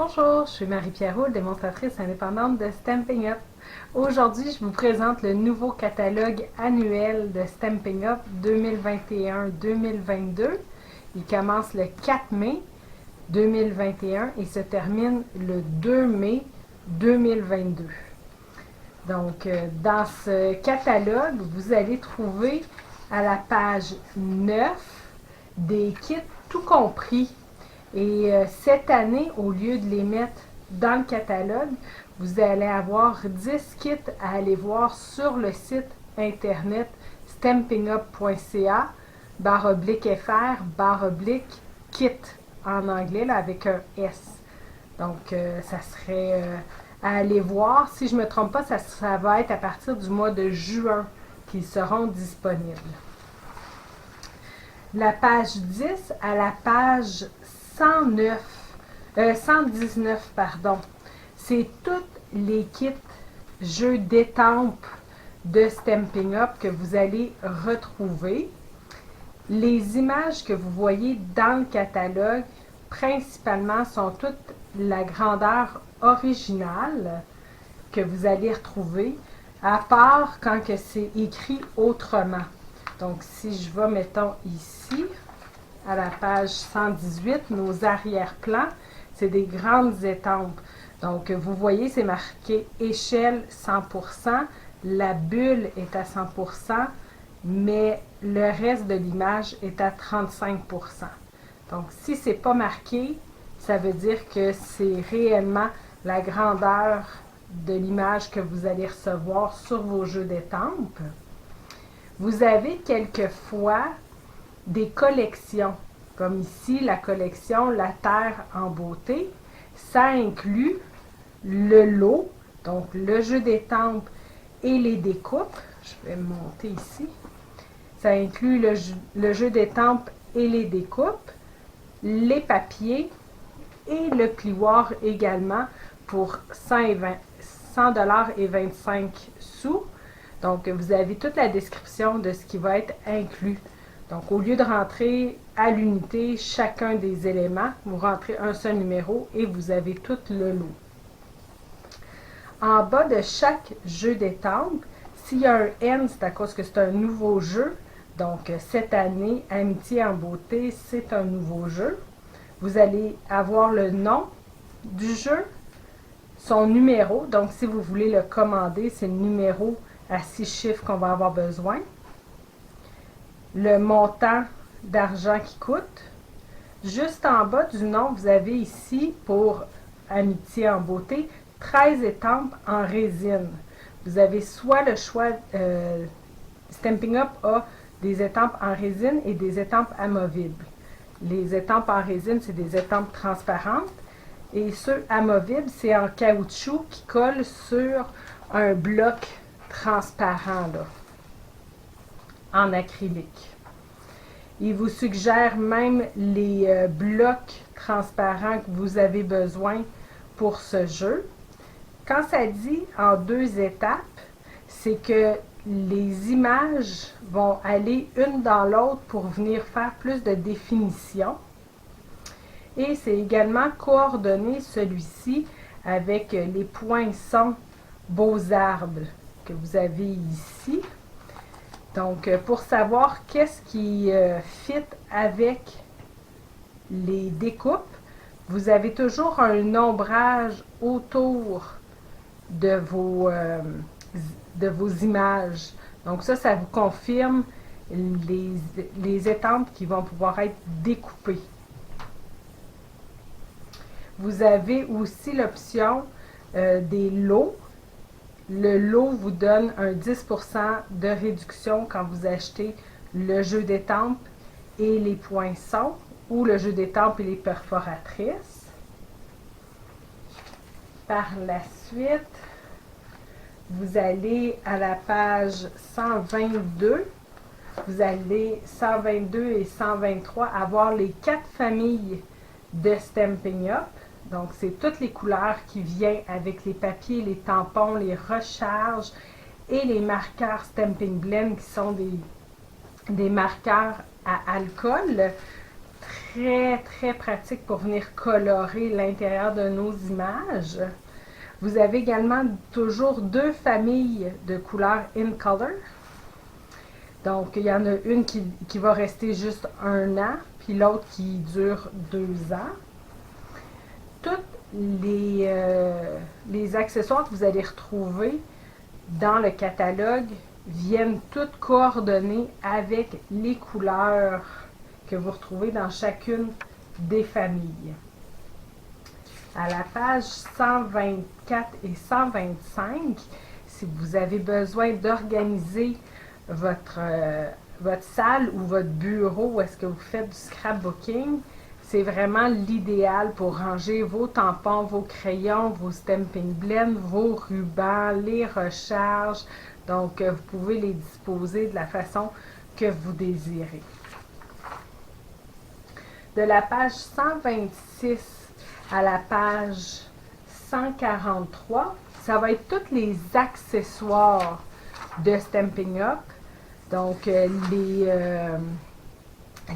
Bonjour, je suis Marie-Pierre Roux, démonstratrice indépendante de Stampin' Up. Aujourd'hui, je vous présente le nouveau catalogue annuel de Stampin' Up 2021-2022. Il commence le 4 mai 2021 et se termine le 2 mai 2022. Donc, dans ce catalogue, vous allez trouver à la page 9 des kits tout compris. Et cette année, au lieu de les mettre dans le catalogue, vous allez avoir 10 kits à aller voir sur le site internet stampingup.ca/fr/kit en anglais là, avec un S. Donc, ça serait à aller voir. Si je ne me trompe pas, ça va être à partir du mois de juin qu'ils seront disponibles. La page 10 à la page 119, pardon. C'est tous les kits jeux d'étampes de Stampin' Up que vous allez retrouver. Les images que vous voyez dans le catalogue, principalement, sont toutes la grandeur originale que vous allez retrouver, à part quand c'est écrit autrement. Donc, si je vais, mettons, ici, à la page 118, nos arrière-plans, c'est des grandes étampes. Donc, vous voyez, c'est marqué échelle 100%, la bulle est à 100%, mais le reste de l'image est à 35%. Donc, si ce n'est pas marqué, ça veut dire que c'est réellement la grandeur de l'image que vous allez recevoir sur vos jeux d'étampes. Vous avez quelquefois des collections, comme ici la collection La Terre en beauté. Ça inclut le lot, donc le jeu d'étampes et les découpes. Je vais monter ici. Ça inclut le jeu d'étampes et les découpes, les papiers et le plioir également pour 100,25 $. Donc, vous avez toute la description de ce qui va être inclus. Donc, au lieu de rentrer à l'unité chacun des éléments, vous rentrez un seul numéro et vous avez tout le lot. En bas de chaque jeu d'étampes, s'il y a un N, c'est à cause que c'est un nouveau jeu. Donc, cette année, Amitié en beauté, c'est un nouveau jeu. Vous allez avoir le nom du jeu, son numéro. Donc, si vous voulez le commander, c'est le numéro à 6 chiffres qu'on va avoir besoin. Le montant d'argent qui coûte. Juste en bas du nom, vous avez ici, pour Amitié en beauté, 13 étampes en résine. Vous avez soit le choix, Stampin' Up a des étampes en résine et des étampes amovibles. Les étampes en résine, c'est des étampes transparentes. Et ceux amovibles, c'est en caoutchouc qui colle sur un bloc transparent, là, en acrylique. Il vous suggère même les blocs transparents que vous avez besoin pour ce jeu. Quand ça dit en 2 étapes, c'est que les images vont aller une dans l'autre pour venir faire plus de définition. Et c'est également coordonné celui-ci avec les poinçons Beaux-Arbres que vous avez ici. Donc, pour savoir qu'est-ce qui fit avec les découpes, vous avez toujours un ombrage autour de vos images. Donc, ça vous confirme les étampes qui vont pouvoir être découpées. Vous avez aussi l'option des lots. Le lot vous donne un 10% de réduction quand vous achetez le jeu d'étampes et les poinçons ou le jeu d'étampes et les perforatrices. Par la suite, vous allez à la page 122. Vous allez 122 et 123 avoir les 4 familles de Stampin' Up. Donc, c'est toutes les couleurs qui viennent avec les papiers, les tampons, les recharges et les marqueurs Stampin' Blend qui sont des marqueurs à alcool. très pratique pour venir colorer l'intérieur de nos images. Vous avez également toujours deux familles de couleurs in color. Donc, il y en a une qui va rester juste 1 an, puis l'autre qui dure 2 ans. Tous les accessoires que vous allez retrouver dans le catalogue viennent toutes coordonnées avec les couleurs que vous retrouvez dans chacune des familles. À la page 124 et 125, si vous avez besoin d'organiser votre salle ou votre bureau où est-ce que vous faites du scrapbooking, c'est vraiment l'idéal pour ranger vos tampons, vos crayons, vos stamping blends, vos rubans, les recharges. Donc, vous pouvez les disposer de la façon que vous désirez. De la page 126 à la page 143, ça va être tous les accessoires de Stampin' Up. Donc,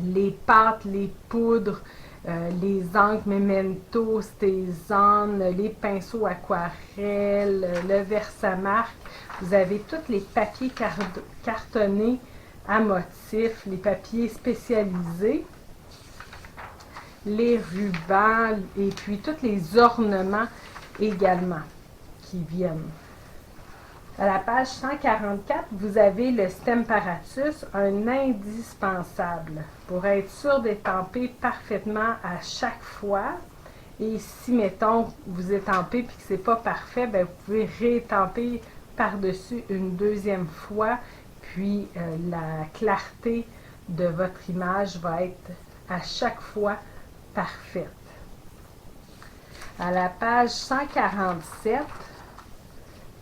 les pâtes, les poudres, les encres Memento, Stézone, les pinceaux aquarelles, le Versamark. Vous avez tous les papiers cartonnés à motifs, les papiers spécialisés, les rubans et puis tous les ornements également qui viennent. À la page 144, vous avez le Stamparatus, un indispensable pour être sûr d'étamper parfaitement à chaque fois. Et si, mettons, vous étampez et que ce n'est pas parfait, bien, vous pouvez réétamper par-dessus une deuxième fois, puis la clarté de votre image va être à chaque fois parfaite. À la page 147,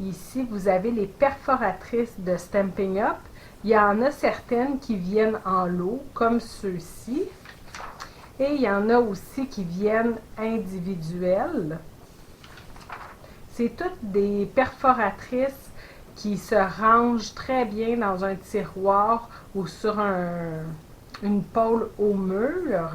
ici, vous avez les perforatrices de Stampin' Up. Il y en a certaines qui viennent en lot, comme ceux-ci. Et il y en a aussi qui viennent individuelles. C'est toutes des perforatrices qui se rangent très bien dans un tiroir ou sur une pôle au mur.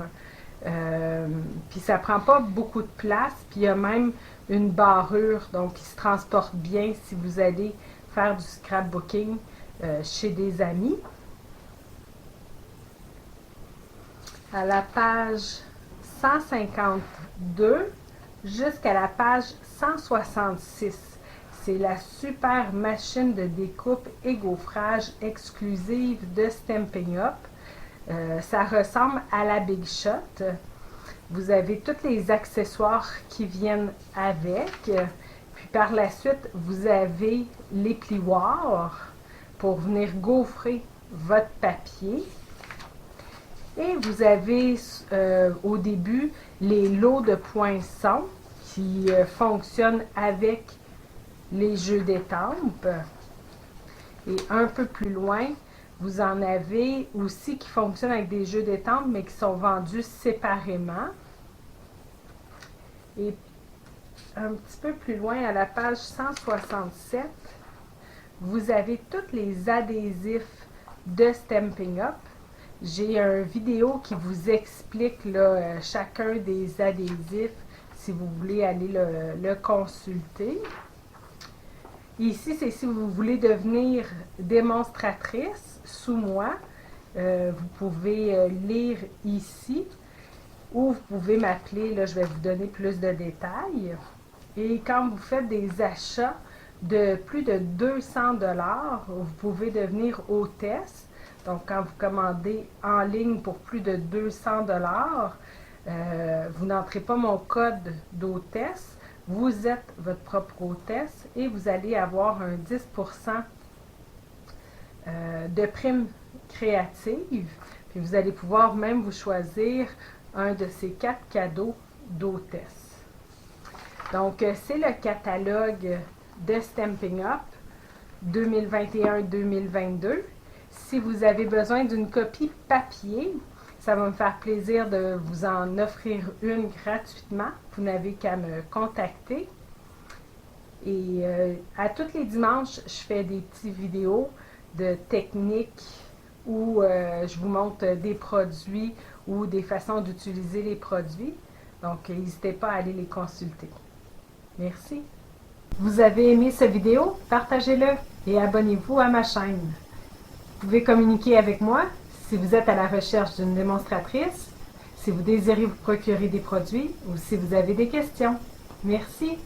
Puis ça prend pas beaucoup de place. Puis il y a même une barrure, donc qui se transporte bien si vous allez faire du scrapbooking chez des amis. À la page 152 jusqu'à la page 166, c'est la super machine de découpe et gaufrage exclusive de Stampin' Up. Ça ressemble à la Big Shot. Vous avez tous les accessoires qui viennent avec. Puis par la suite, vous avez les plioirs pour venir gaufrer votre papier. Et vous avez au début les lots de poinçons qui fonctionnent avec les jeux d'étampes. Et un peu plus loin, vous en avez aussi qui fonctionnent avec des jeux d'étampes, mais qui sont vendus séparément. Et un petit peu plus loin, à la page 167, vous avez tous les adhésifs de Stampin' Up. J'ai une vidéo qui vous explique là, chacun des adhésifs si vous voulez aller le consulter. Ici, c'est si vous voulez devenir démonstratrice sous moi. Vous pouvez lire ici ou vous pouvez m'appeler, là je vais vous donner plus de détails. Et quand vous faites des achats de plus de 200 $, vous pouvez devenir hôtesse. Donc quand vous commandez en ligne pour plus de 200 $, vous n'entrez pas mon code d'hôtesse. Vous êtes votre propre hôtesse et vous allez avoir un 10% de prime créative. Puis vous allez pouvoir même vous choisir un de ces 4 cadeaux d'hôtesse. Donc, c'est le catalogue de Stampin' Up 2021-2022. Si vous avez besoin d'une copie papier, ça va me faire plaisir de vous en offrir une gratuitement. Vous n'avez qu'à me contacter. Et à tous les dimanches, je fais des petites vidéos de techniques où je vous montre des produits ou des façons d'utiliser les produits. Donc, n'hésitez pas à aller les consulter. Merci. Vous avez aimé cette vidéo? Partagez-le et abonnez-vous à ma chaîne. Vous pouvez communiquer avec moi si vous êtes à la recherche d'une démonstratrice, si vous désirez vous procurer des produits ou si vous avez des questions. Merci.